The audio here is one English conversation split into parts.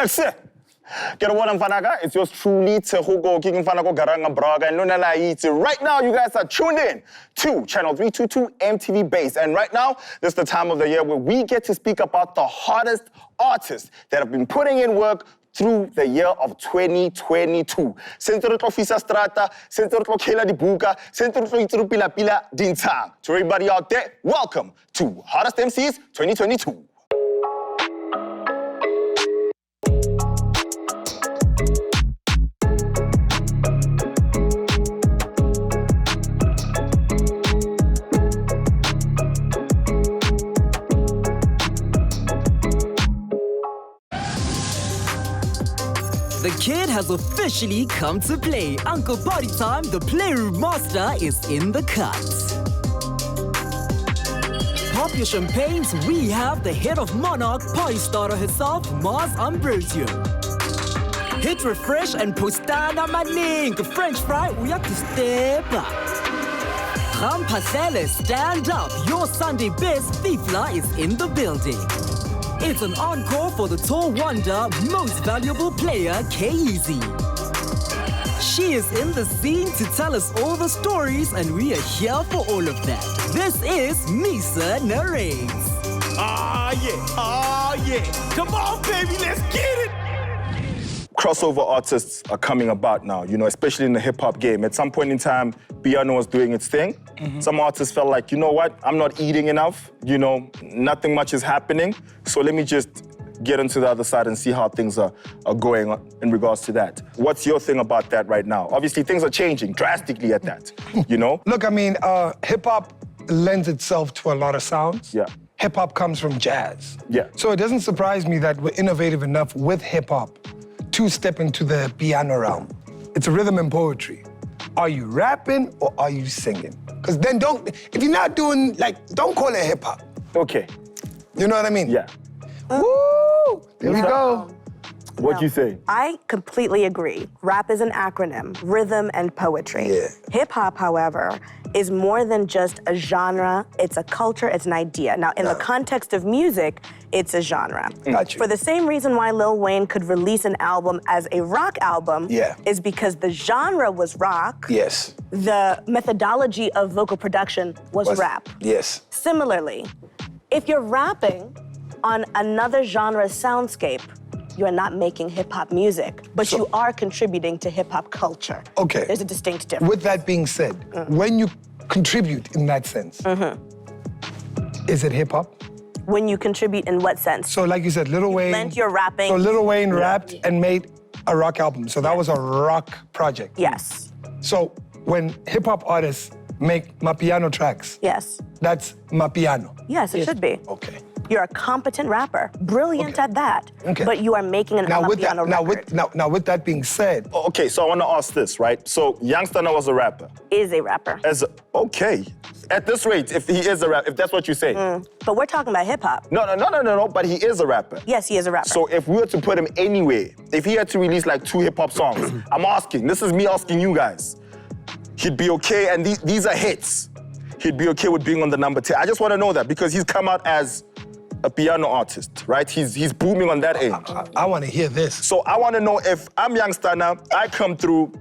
It's yours truly, Tshegokoke, and right now you guys are tuned in to Channel 322 MTV Base. And right now, this is the time of the year where we get to speak about the hottest artists that have been putting in work through the year of 2022. To everybody out there, welcome to Hottest MCs 2022. The kid has officially come to play. UnclePartyTime, the playroom master, is in the cut. Pop your champagnes, we have the head of Monarch, party starter herself, Marz Ambrosio. Hit refresh and postana maning. French fry, we have to step up. Panelists, stand up. Your Sunday best, FIFA, is in the building. It's an encore for the tall wonder, most valuable player, Kyeezi. She is in the scene to tell us all the stories, and we are here for all of that. This is Misa Narrates. Yeah. Come on, baby, let's get it. Crossover artists are coming about now, especially in the hip-hop game. At some point in time, piano was doing its thing. Some artists felt like, you know what, I'm not eating enough, nothing much is happening, so let me just get into the other side and see how things are going in regards to that. What's your thing about that right now? Obviously, things are changing drastically at that, Look, I mean, hip-hop lends itself to a lot of sounds. Yeah. Hip-hop comes from jazz. Yeah. So it doesn't surprise me that we're innovative enough with hip-hop to step into the piano realm. It's a rhythm and poetry. Are you rapping or are you singing? Because then if you're not doing, don't call it hip-hop. Okay. You know what I mean? Yeah. Woo! There we go. What'd you say? I completely agree. Rap is an acronym, rhythm and poetry. Yeah. Hip-hop, however, is more than just a genre. It's a culture, it's an idea. Now, in the context of music, it's a genre. Got you. For the same reason why Lil Wayne could release an album as a rock album is because the genre was rock. Yes. The methodology of vocal production was rap. Yes. Similarly, if you're rapping on another genre soundscape, you're not making hip-hop music, but you are contributing to hip-hop culture. Okay. There's a distinct difference. With that being said, when you contribute in that sense, is it hip-hop? When you contribute in what sense? So like you said, Lil Wayne... Lent your rapping. So Lil Wayne rapped and made a rock album. So that was a rock project. Yes. So when hip-hop artists make MaPiano tracks, that's MaPiano. Yes, it should be. Okay. You're a competent rapper, brilliant at that, but you are making an AmaPiano record. Now, with that being said... Okay, so I want to ask this, right? So Youngster was a rapper. Is a rapper. Okay. At this rate, if he is a rapper, if that's what you say. But we're talking about hip-hop. No, but he is a rapper. Yes, he is a rapper. So if we were to put him anywhere, if he had to release like 2 hip-hop songs, I'm asking, this is me asking you guys, he'd be okay, and these are hits. He'd be okay with being on the number 10. I just want to know that because he's come out as a piano artist, right? He's booming on that end. I want to hear this. So I want to know if I'm Youngster now, I come through,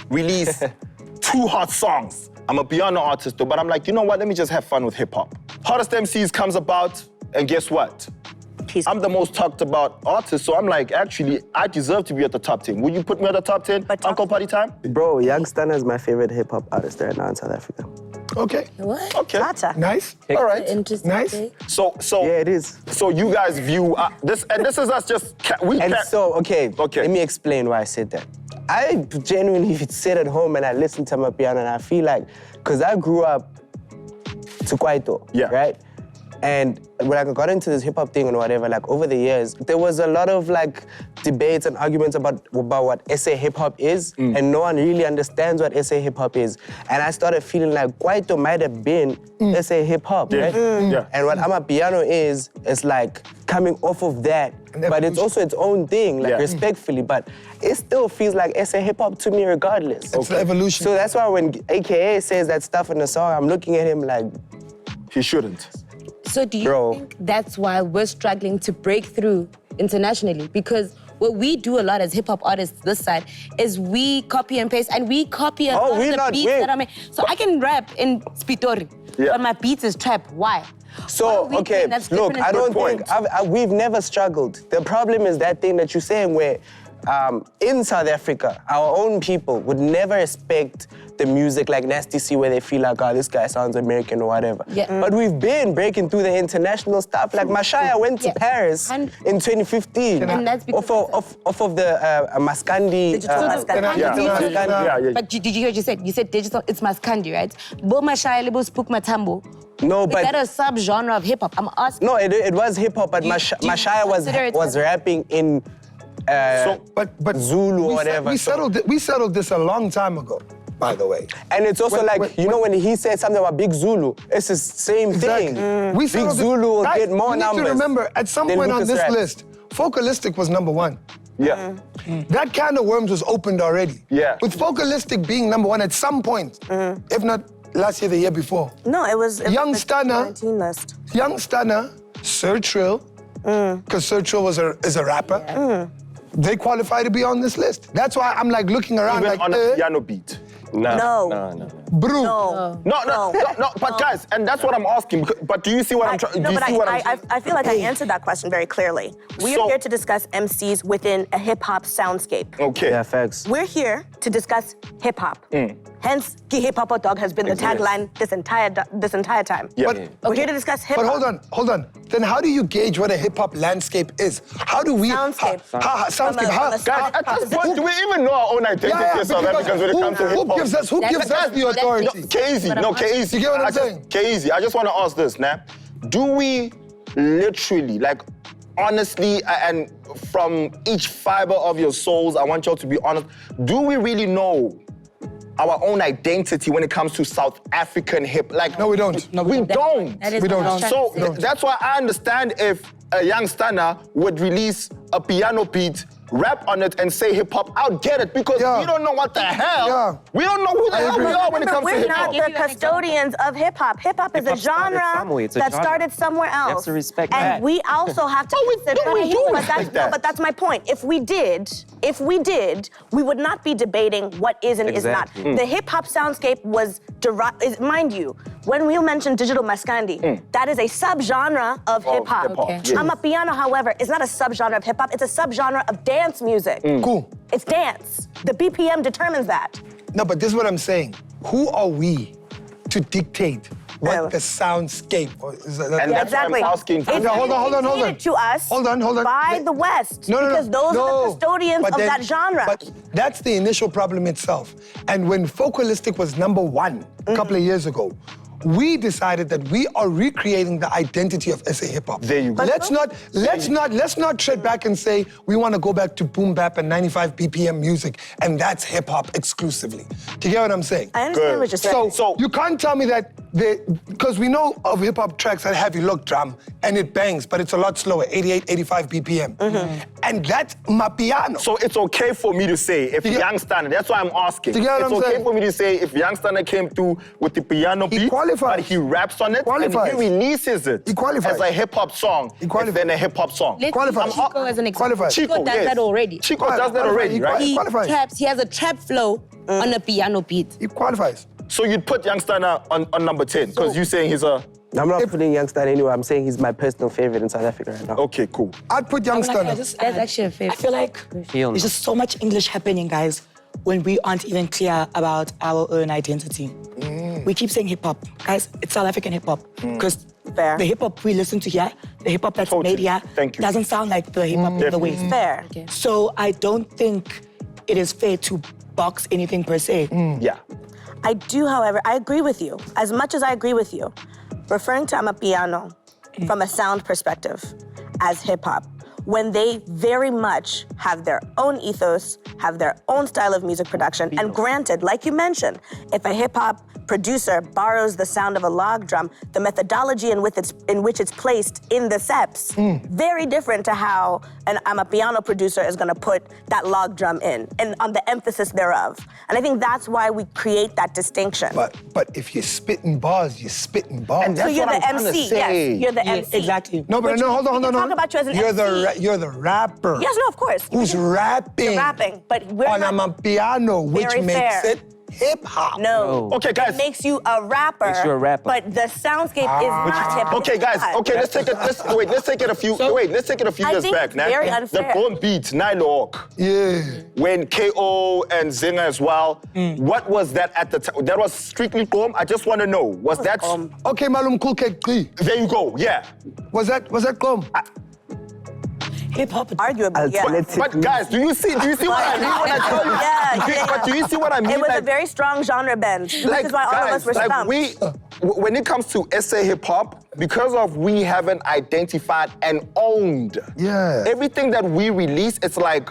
release 2 hot songs. I'm a piano artist, though, but I'm like, you know what? Let me just have fun with hip-hop. Hottest MCs comes about, and guess what? I'm the most talked about artist, so I'm like, actually, I deserve to be at the top 10. Will you put me at the top 10, UnclePartyTime? Bro, Youngster is my favorite hip-hop artist right now in South Africa. Okay. What? Okay. Nice. All right. Interesting. Nice. Take. So yeah, it is. So you guys view this, and this is us just okay, let me explain why I said that. I genuinely sit at home and I listen to MaPiano and I feel like, because I grew up to Kwaito, right? And when I got into this hip-hop thing and whatever, over the years, there was a lot of debates and arguments about what SA hip-hop is, and no one really understands what SA hip-hop is. And I started feeling like Kwaito might have been SA hip-hop, right? And what AmaPiano is coming off of that, but it's also its own thing, respectfully, but it still feels like SA hip-hop to me regardless. It's the evolution. So that's why when AKA says that stuff in the song, I'm looking at him like... He shouldn't. So do you think that's why we're struggling to break through internationally, because what we do a lot as hip hop artists this side is we copy and paste, and we copy a lot of the beats that I make. So I can rap in Spitori, but my beats is trap. Why? So, okay, look, I don't think, we've never struggled. The problem is that thing that you're saying where in South Africa, our own people would never expect the music like Nasty C where they feel like, oh, this guy sounds American or whatever. But we've been breaking through the international stuff. Like Mashaya went to Paris in 2015 and that's because off of the Maskandi. But did you hear what you said? You said digital, it's Maskandi, right? Bo Mashaya Libo Spook Matambo. No, but... Is that a sub-genre of hip-hop? I'm asking. No, it was hip-hop, but Mashaya was rapping in but Zulu or whatever. We settled this a long time ago, by the way. And it's also you know, when he said something about Big Zulu, it's the same thing. Big Zulu will get more numbers. You need to remember, at some point on this list, Focalistic was #1. Yeah. That Can of Worms was opened already. Yeah. With Focalistic being #1 at some point, if not last year, the year before. No, it was Young Stunner, 19 list. Young Stunner, Sir Trill, because Sir Trill is a rapper. They qualify to be on this list. That's why I'm like looking around Even like, on a piano beat. No. Brew. No. But guys, and that's what I'm asking. But do you see what I'm trying? No, but I feel like I answered that question very clearly. We are here to discuss MCs within a hip hop soundscape. Okay. Yeah, facts. We're here to discuss hip hop. Hence, Ki Hip Hop Dog has been the tagline this entire time. Yeah. We're here to discuss hip hop. But hold on. Then how do you gauge what a hip hop landscape is? How do we Soundscape. Soundscape. Guys, at this point, do we even know our own identity as South Africans when it comes to hip hop? Who gives us the authority? Kyeezi. You get what I'm saying? Kyeezi, I just want to ask this, nah. Do we literally, like, honestly, and from each fiber of your souls, I want y'all to be honest, do we really know our own identity when it comes to South African hip? Like, no, we don't. We don't. We don't. So that's why I understand if a young stunner would release a piano beat, rap on it, and say hip hop. I'll get it because we don't know what the hell. We don't know who the hell we are when it comes to hip hop. We're not the custodians of hip hop. Hip hop is a genre that started somewhere else. You have to respect and that. we also have to consider. But that's my point. If we did, we would not be debating what is and is not. The hip hop soundscape was derived. Mind you, when we mention digital maskandi, that is a subgenre of hip hop. AmaPiano, however, is not a subgenre of hip hop. It's a subgenre of dance music. Cool. It's dance. The BPM determines that. No, but this is what I'm saying. Who are we to dictate what the soundscape is? And that's what I'm asking. Hold on. To us Hold on. by the West. Because those are the custodians of that genre. But that's the initial problem itself. And when Focalistic was #1 a couple of years ago, we decided that we are recreating the identity of SA hip hop. There you go. Let's not tread back and say we want to go back to boom bap and 95 BPM music and that's hip hop exclusively. Do you get what I'm saying? I understand what you're saying. So you can't tell me that because we know of hip hop tracks that have look drum and it bangs, but it's a lot slower, 88, 85 BPM. And that's MaPiano. So it's okay for me to say if Young Stunner, that's why I'm asking. It's okay for me to say if Young Stunner came through with the piano beat, but he raps on it and he releases it as a hip hop song, and then a hip hop song. Let's use Chico as an example. Chico does that already. Chico does that already, right? He traps, he has a trap flow on a piano beat. He qualifies. So you'd put Young Stunner on #10 because you're saying he's a... I'm not putting Young Stunner anywhere. I'm saying he's my personal favorite in South Africa right now. Okay, cool. I'd put Young Stunner. That's actually a favorite. I feel like there's just so much English happening, guys, when we aren't even clear about our own identity. We keep saying hip hop. Guys, it's South African hip hop. Because the hip hop we listen to here, the hip hop that's made here, doesn't sound like the hip hop in the West. Fair. So I don't think it is fair to box anything per se. Yeah. I do, however, I agree with you. As much as I agree with you, referring to AmaPiano from a sound perspective as hip hop, when they very much have their own ethos, have their own style of music production, and granted, like you mentioned, if a hip hop producer borrows the sound of a log drum, the methodology in which it's placed in the steps, very different to how an AmaPiano producer is gonna put that log drum in and on the emphasis thereof. And I think that's why we create that distinction. But if you're spitting bars, you're spitting bars. And that's so you're what the I'm trying to MC, say. yes, you're the MC. Exactly. No, but no, hold on. Talk about you as an MC. You're the rapper. Yes, no, of course. Who's rapping? You're rapping, but we're on not AmaPiano, which very makes fair. it hip-hop. No. Okay, guys. It makes you a rapper. Makes you a rapper. But the soundscape is not hip-hop. Okay, guys. Okay, let's take it a few years back, now. Very unfair. The Gone Beat, Nile Hawk. Yeah. When KO and Zinger as well. What was that at the time? That was strictly Gone. I just want to know. Was that? Okay, Malum Cool Cake 3. There you go. Yeah. Was that Gone? Hip-hop. Arguably, yeah. But guys, do you see what I mean when I tell you? Yeah. But do you see what I mean? It was a very strong genre bend. This is why all of us were stumped. When it comes to SA hip hop, because of we haven't identified and owned everything that we release, it's like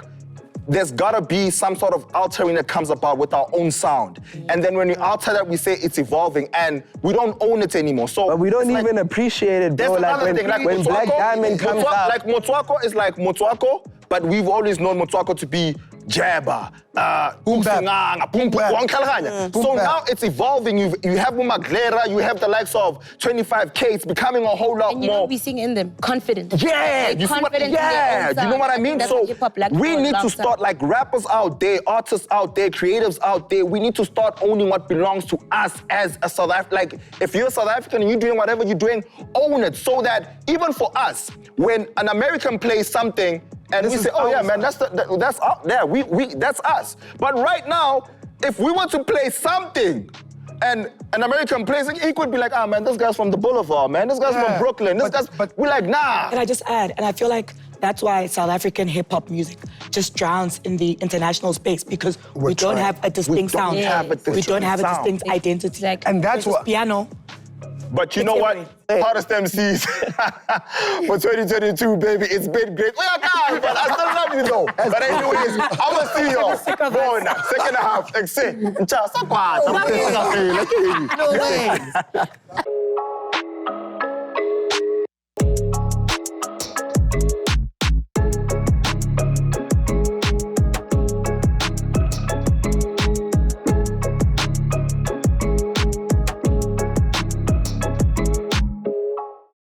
there's gotta be some sort of altering that comes about with our own sound. And then when we alter that, we say it's evolving and we don't own it anymore. So but we don't even appreciate it, bro. Like when Black Diamond comes out. Like Motswako is like Motswako, but we've always known Motswako to be Jabba, Boom bap. So now it's evolving. You have Umaglera, you have the likes of 25K. It's becoming a whole lot and you more. know we sing in them, confident. Yeah, like you confident see what, you know what I mean? That's So hip-hop like we need to long start time. like rappers out there, artists out there, creatives out there. We need to start owning what belongs to us as a South African. Like if you're South African and you're doing whatever you're doing, own it. So that even for us, when an American plays something, and we say, oh yeah, man, that's out there. That's us. But right now, if we were to play something, and an American plays it, he could be like, ah, man, this guy's from the Boulevard, man. This guy's from Brooklyn. But we're like, nah. Can I just add? And I feel like that's why South African hip-hop music just drowns in the international space because we don't have a distinct sound. We don't have a distinct identity. And that's what piano. But you know what? Hardest MCs for 2022, baby. It's been great. But I still love you though. But anyways, I'm gonna see y'all going now. Second half. No way.